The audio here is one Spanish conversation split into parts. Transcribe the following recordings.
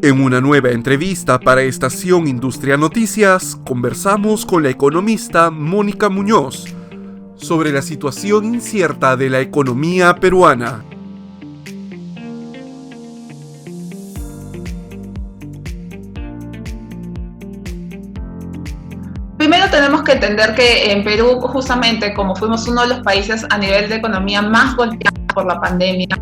En una nueva entrevista para Estación Industria Noticias, conversamos con la economista Mónica Muñoz sobre la situación incierta de la economía peruana. Primero tenemos que entender que en Perú, justamente como fuimos uno de los países a nivel de economía más golpeados por la pandemia,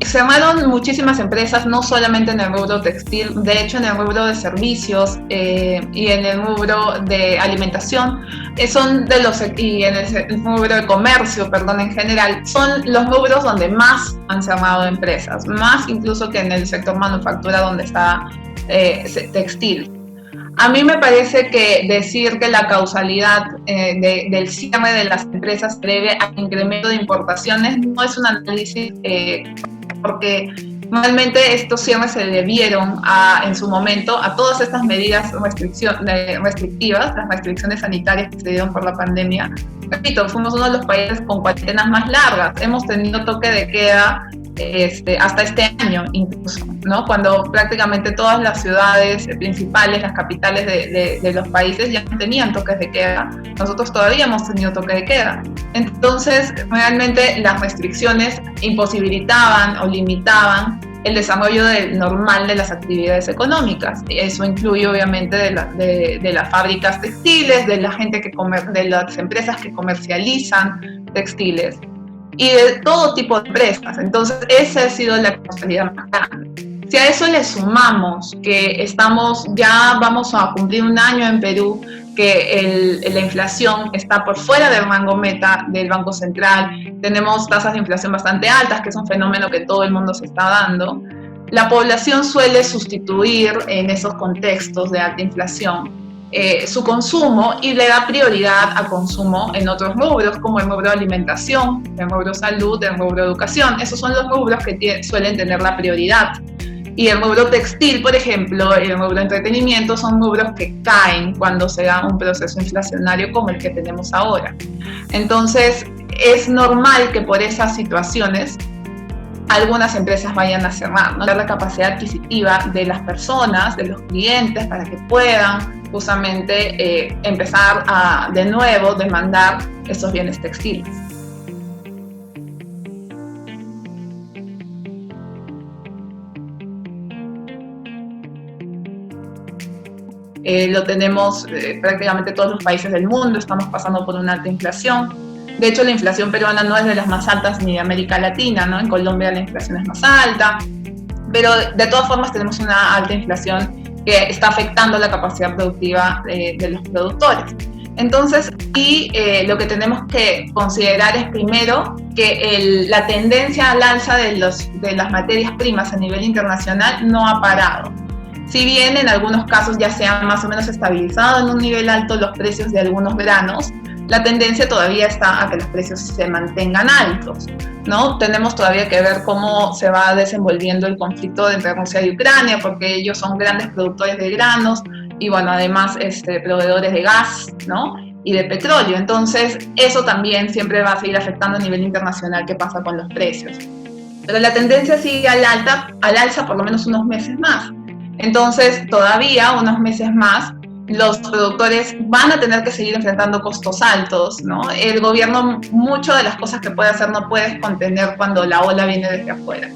cerraron muchísimas empresas, no solamente en el rubro textil, de hecho en el rubro de servicios y en el rubro de alimentación, y en el rubro de comercio, en general, son los rubros donde más han cerrado empresas, más incluso que en el sector manufactura donde está textil. A mí me parece que decir que la causalidad del cierre de las empresas se debe al incremento de importaciones no es un análisis porque realmente estos cierres se debieron en su momento a todas estas medidas restrictivas, las restricciones sanitarias que se dieron por la pandemia. Repito, fuimos uno de los países con cuarentenas más largas, hemos tenido toque de queda hasta este año incluso, ¿no? Cuando prácticamente todas las ciudades principales, las capitales de los países ya no tenían toques de queda, nosotros todavía hemos tenido toque de queda. Entonces, realmente las restricciones imposibilitaban o limitaban el desarrollo normal de las actividades económicas. Eso incluye obviamente de las fábricas textiles, de las empresas que comercializan textiles y de todo tipo de empresas. Entonces, esa ha sido la causalidad más grande. Si a eso le sumamos que vamos a cumplir un año en Perú, que la inflación está por fuera del rango meta del Banco Central, tenemos tasas de inflación bastante altas, que es un fenómeno que todo el mundo se está dando, la población suele sustituir en esos contextos de alta inflación su consumo y le da prioridad a consumo en otros rubros, como el rubro de alimentación, el rubro salud, el rubro educación. Esos son los rubros que suelen tener la prioridad. Y el rubro textil, por ejemplo, el rubro entretenimiento, son rubros que caen cuando se da un proceso inflacionario como el que tenemos ahora. Entonces, es normal que por esas situaciones algunas empresas vayan a cerrar, ¿no? La capacidad adquisitiva de las personas, de los clientes, para que puedan justamente empezar a de nuevo demandar esos bienes textiles. Lo tenemos prácticamente todos los países del mundo, estamos pasando por una alta inflación. De hecho, la inflación peruana no es de las más altas ni de América Latina, ¿no? En Colombia la inflación es más alta, pero de todas formas tenemos una alta inflación que está afectando la capacidad productiva de los productores. Entonces, lo que tenemos que considerar es primero que la tendencia al alza de las materias primas a nivel internacional no ha parado. Si bien en algunos casos ya se han más o menos estabilizado en un nivel alto los precios de algunos granos, la tendencia todavía está a que los precios se mantengan altos, ¿no? Tenemos todavía que ver cómo se va desenvolviendo el conflicto entre Rusia y Ucrania, porque ellos son grandes productores de granos y, bueno, además proveedores de gas, ¿no? Y de petróleo. Entonces, eso también siempre va a seguir afectando a nivel internacional qué pasa con los precios. Pero la tendencia sigue al alza por lo menos unos meses más. Entonces, todavía unos meses más, los productores van a tener que seguir enfrentando costos altos, ¿no? El gobierno, muchas de las cosas que puede hacer no puede contener cuando la ola viene desde afuera.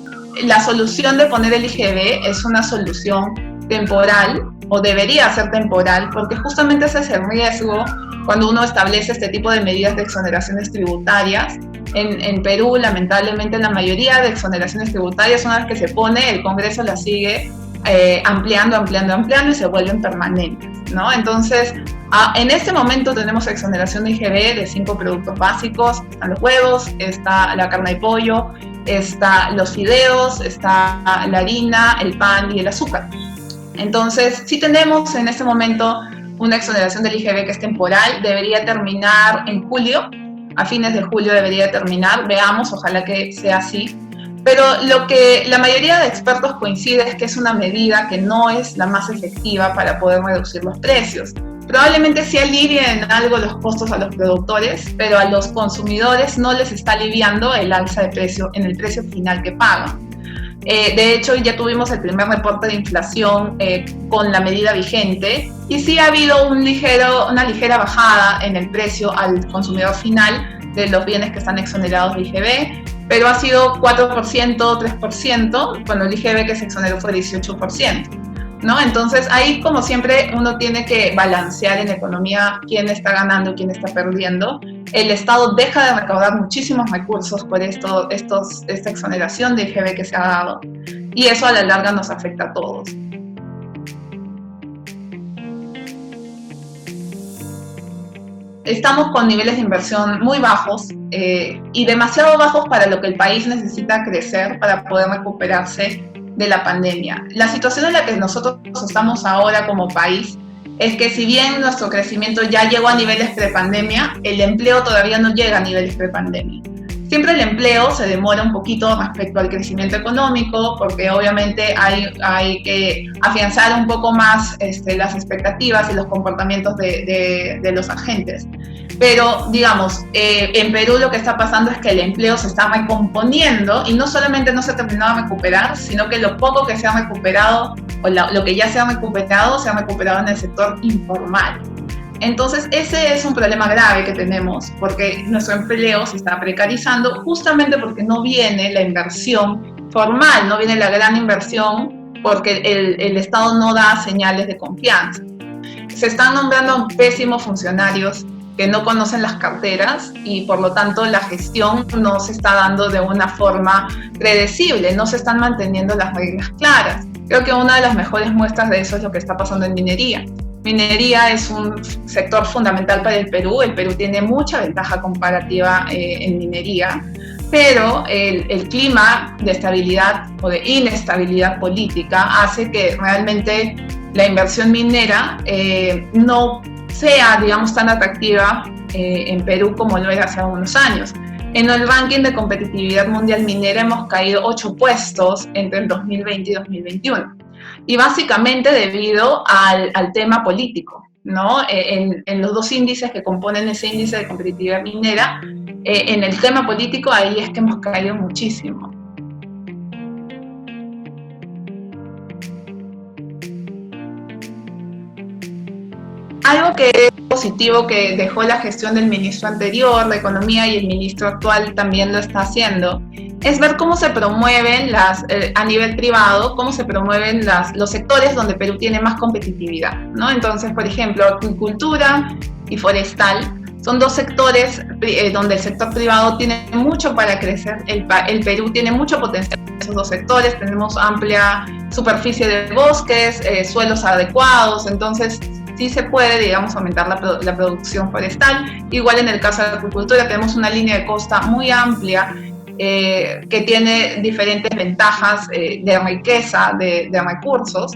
La solución de poner el IGB es una solución temporal, o debería ser temporal, porque justamente ese es el riesgo cuando uno establece este tipo de medidas de exoneraciones tributarias. En Perú, lamentablemente, la mayoría de exoneraciones tributarias, una vez que se pone, el Congreso las sigue ampliando y se vuelven permanentes, ¿no? Entonces, en este momento tenemos exoneración de IGB de 5 productos básicos: están los huevos, está la carne de pollo, está los fideos, está la harina, el pan y el azúcar. Entonces, sí tenemos en este momento una exoneración del IGB que es temporal, debería terminar en julio, a fines de julio debería terminar, veamos, ojalá que sea así. Pero lo que la mayoría de expertos coincide es que es una medida que no es la más efectiva para poder reducir los precios. Probablemente sí alivien algo los costos a los productores, pero a los consumidores no les está aliviando el alza de precio en el precio final que pagan. De hecho, ya tuvimos el primer reporte de inflación con la medida vigente y sí ha habido una ligera bajada en el precio al consumidor final de los bienes que están exonerados de IGB, pero ha sido 4%, 3%, cuando el IGB que se exoneró fue 18%. ¿No? Entonces ahí, como siempre, uno tiene que balancear en la economía quién está ganando y quién está perdiendo. El Estado deja de recaudar muchísimos recursos por esta exoneración de IGB que se ha dado, y eso a la larga nos afecta a todos. Estamos con niveles de inversión muy bajos y demasiado bajos para lo que el país necesita crecer para poder recuperarse de la pandemia. La situación en la que nosotros estamos ahora como país es que, si bien nuestro crecimiento ya llegó a niveles prepandemia, el empleo todavía no llega a niveles prepandemia. Siempre el empleo se demora un poquito respecto al crecimiento económico, porque obviamente hay que afianzar un poco más las expectativas y los comportamientos de los agentes. Pero, digamos, en Perú lo que está pasando es que el empleo se está recomponiendo y no solamente no se ha terminado de recuperar, sino que lo poco que se ha recuperado, o lo que ya se ha recuperado en el sector informal. Entonces, ese es un problema grave que tenemos, porque nuestro empleo se está precarizando justamente porque no viene la inversión formal, no viene la gran inversión, porque el Estado no da señales de confianza. Se están nombrando pésimos funcionarios que no conocen las carteras y por lo tanto la gestión no se está dando de una forma predecible, no se están manteniendo las reglas claras. Creo que una de las mejores muestras de eso es lo que está pasando en minería. Minería es un sector fundamental para el Perú. El Perú tiene mucha ventaja comparativa en minería, pero el clima de estabilidad o de inestabilidad política hace que realmente la inversión minera no sea, digamos, tan atractiva en Perú como lo era hace unos años. En el ranking de competitividad mundial minera hemos caído 8 puestos entre el 2020 y 2021. Y básicamente debido al tema político, ¿no? En los dos índices que componen ese índice de competitividad minera, en el tema político ahí es que hemos caído muchísimo. Algo que es positivo que dejó la gestión del ministro anterior de Economía, y el ministro actual también lo está haciendo, es ver cómo se promueven a nivel privado, cómo se promueven los sectores donde Perú tiene más competitividad, ¿no? Entonces, por ejemplo, acuicultura y forestal son dos sectores donde el sector privado tiene mucho para crecer. El Perú tiene mucho potencial en esos dos sectores, tenemos amplia superficie de bosques, suelos adecuados, entonces sí se puede, digamos, aumentar la producción forestal. Igual en el caso de la acuicultura tenemos una línea de costa muy amplia que tiene diferentes ventajas de riqueza, de recursos,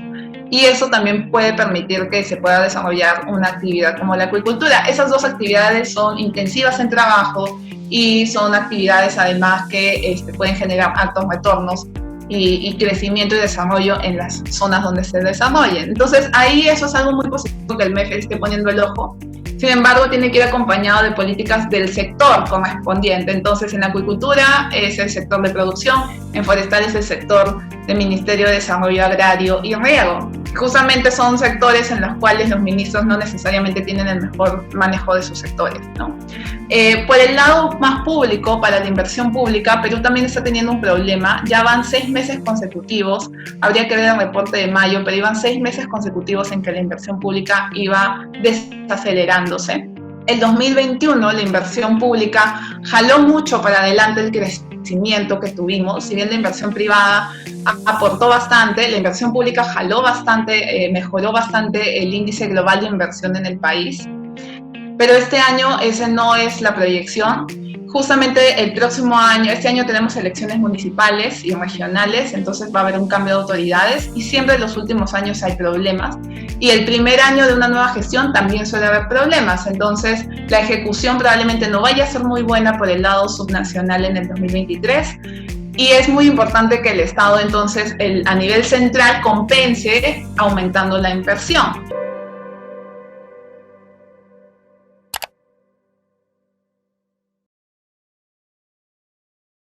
y eso también puede permitir que se pueda desarrollar una actividad como la acuicultura. Esas dos actividades son intensivas en trabajo y son actividades además que pueden generar altos retornos y crecimiento y desarrollo en las zonas donde se desarrollen. Entonces ahí eso es algo muy positivo que el MEF esté poniendo el ojo. Sin embargo, tiene que ir acompañado de políticas del sector correspondiente. Entonces, en acuicultura es el sector de producción, en forestal es el sector del Ministerio de Desarrollo Agrario y Riego. Justamente son sectores en los cuales los ministros no necesariamente tienen el mejor manejo de sus sectores, ¿no? Por el lado más público, para la inversión pública, Perú también está teniendo un problema. Ya van 6 meses consecutivos, habría que ver el reporte de mayo, pero iban 6 meses consecutivos en que la inversión pública iba desacelerándose. El 2021 la inversión pública jaló mucho para adelante el crecimiento que tuvimos. Si bien la inversión privada aportó bastante, la inversión pública jaló bastante, mejoró bastante el índice global de inversión en el país. Pero este año ese no es la proyección. Justamente el próximo año, este año tenemos elecciones municipales y regionales, entonces va a haber un cambio de autoridades y siempre en los últimos años hay problemas. Y el primer año de una nueva gestión también suele haber problemas, entonces la ejecución probablemente no vaya a ser muy buena por el lado subnacional en el 2023. Y es muy importante que el Estado entonces a nivel central compense aumentando la inversión.